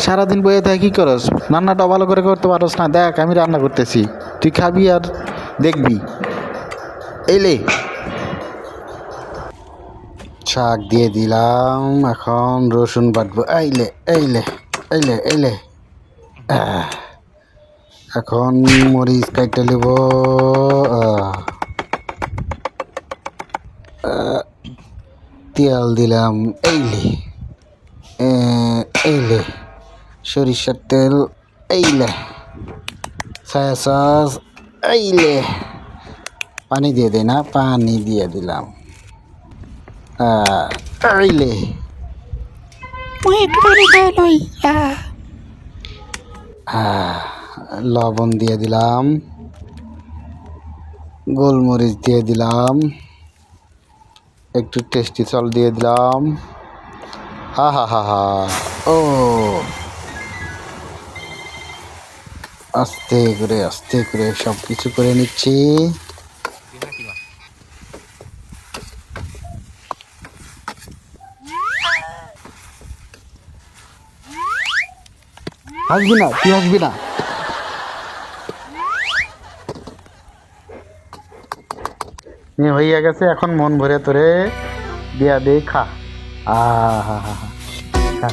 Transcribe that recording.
সারাদিন বয়ে থাকে কি করস? রান্নাটা ভালো করে করতে পারস না? দেখ আমি রান্না করতেছি, তুই খাবি আর দেখবি। এলে শাক দিয়ে দিলাম, এখন রসুন বাটবো। এইলে এইলে এইলে এইলে এখন মরিচ কাইটে নেব। তেল দিলাম, এইলে এইলে সরিষার তেল, এইলে সয়া সস, এইলে পানি দিয়ে দে না, পানি দিয়ে দিলাম। এইলে লবণ দিয়ে দিলাম, গোলমরিচ দিয়ে দিলাম, একটু টেস্টি সল্ট দিয়ে দিলাম। হা হা হা হা, ও আস্তে করে সব কিছু করে নিচ্ছি। হাসবি না, তুই হাসবি না। হইয়া গেছে, এখন মন ভরে তোরে দিয়া দে, খা। হা হা হা, খা।